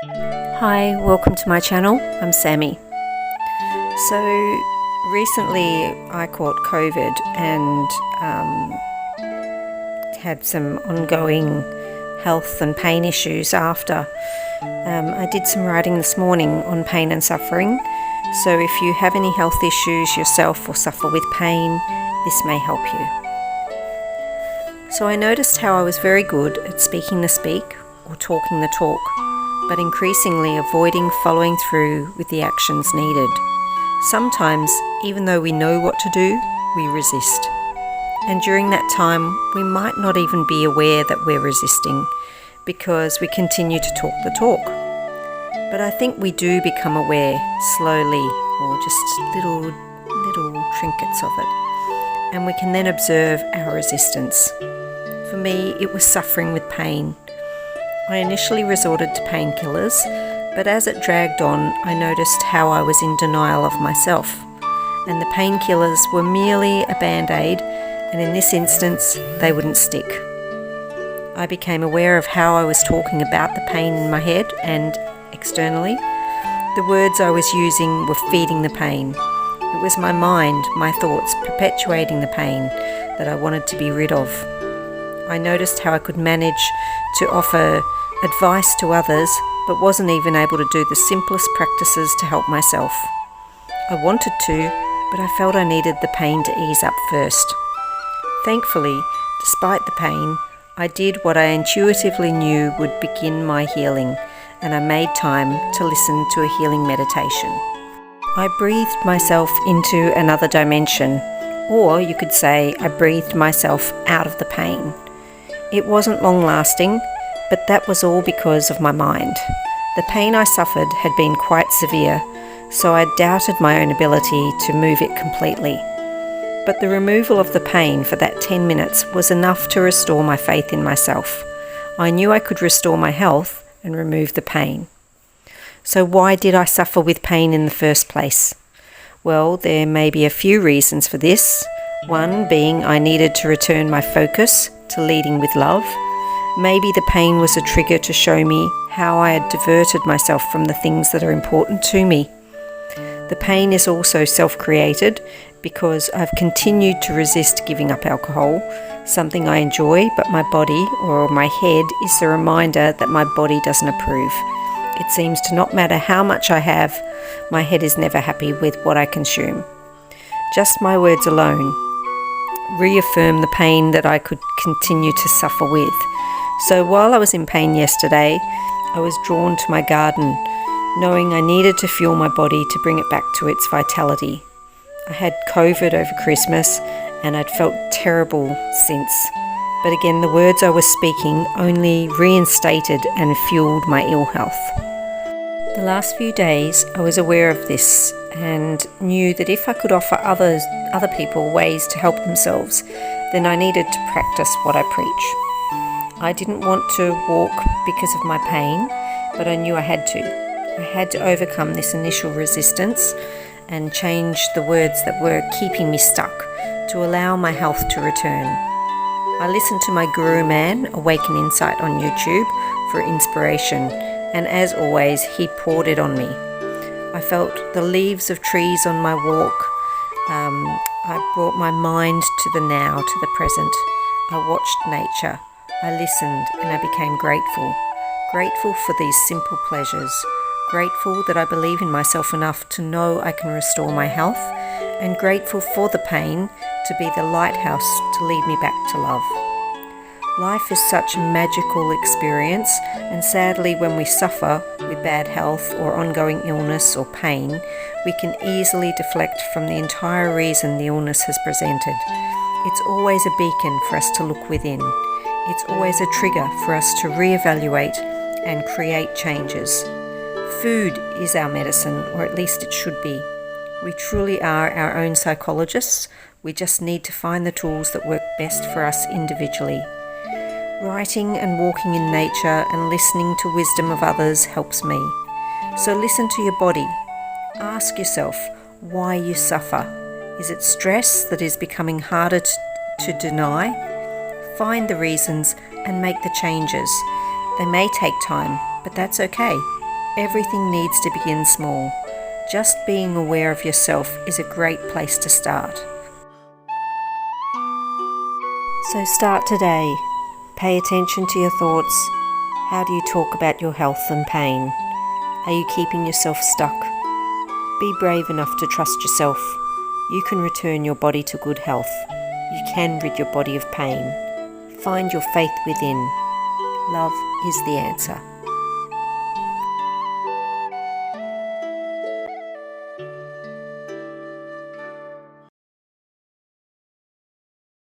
Hi, welcome to my channel. I'm Sammy. So recently I caught COVID and had some ongoing health and pain issues after. I did some writing this morning on pain and suffering. So if you have any health issues yourself or suffer with pain, this may help you. So I noticed how I was very good at speaking the speak or talking the talk, but increasingly avoiding following through with the actions needed. Sometimes, even though we know what to do, we resist. And during that time, we might not even be aware that we're resisting because we continue to talk the talk. But I think we do become aware slowly, or just little trinkets of it. And we can then observe our resistance. For me, it was suffering with pain. I initially resorted to painkillers, but as it dragged on, I noticed how I was in denial of myself. And the painkillers were merely a band-aid, and in this instance, they wouldn't stick. I became aware of how I was talking about the pain in my head and externally. The words I was using were feeding the pain. It was my mind, my thoughts, perpetuating the pain that I wanted to be rid of. I noticed how I could manage to offer advice to others, but wasn't even able to do the simplest practices to help myself. I wanted to, but I felt I needed the pain to ease up first. Thankfully, despite the pain, I did what I intuitively knew would begin my healing, and I made time to listen to a healing meditation. I breathed myself into another dimension, or you could say I breathed myself out of the pain. It wasn't long lasting, but that was all because of my mind. The pain I suffered had been quite severe, so I doubted my own ability to move it completely. But the removal of the pain for that 10 minutes was enough to restore my faith in myself. I knew I could restore my health and remove the pain. So why did I suffer with pain in the first place? Well, there may be a few reasons for this. One being I needed to return my focus to leading with love. Maybe the pain was a trigger to show me how I had diverted myself from the things that are important to me. The pain is also self-created because I've continued to resist giving up alcohol, something I enjoy, but my body or my head is the reminder that my body doesn't approve. It seems to not matter how much I have, my head is never happy with what I consume. Just my words alone reaffirm the pain that I could continue to suffer with. So while I was in pain yesterday, I was drawn to my garden, knowing I needed to fuel my body to bring it back to its vitality. I had COVID over Christmas and I'd felt terrible since. But again, the words I was speaking only reinstated and fueled my ill health. The last few days I was aware of this and knew that if I could offer other people ways to help themselves, then I needed to practice what I preach. I didn't want to walk because of my pain, but I knew I had to. I had to overcome this initial resistance and change the words that were keeping me stuck to allow my health to return. I listened to my Guru Man, Awaken Insight on YouTube for inspiration, and as always, he poured it on me. I felt the leaves of trees on my walk. I brought my mind to the now, to the present. I watched nature. I listened and I became grateful. Grateful for these simple pleasures. Grateful that I believe in myself enough to know I can restore my health, and grateful for the pain to be the lighthouse to lead me back to love. Life is such a magical experience, and sadly when we suffer with bad health or ongoing illness or pain, we can easily deflect from the entire reason the illness has presented. It's always a beacon for us to look within. It's always a trigger for us to reevaluate and create changes. Food is our medicine, or at least it should be. We truly are our own psychologists. We just need to find the tools that work best for us individually. Writing and walking in nature and listening to wisdom of others helps me. So listen to your body. Ask yourself why you suffer. Is it stress that is becoming harder to deny? Find the reasons and make the changes. They may take time, but that's okay. Everything needs to begin small. Just being aware of yourself is a great place to start. So start today. Pay attention to your thoughts. How do you talk about your health and pain? Are you keeping yourself stuck? Be brave enough to trust yourself. You can return your body to good health. You can rid your body of pain. Find your faith within. Love is the answer.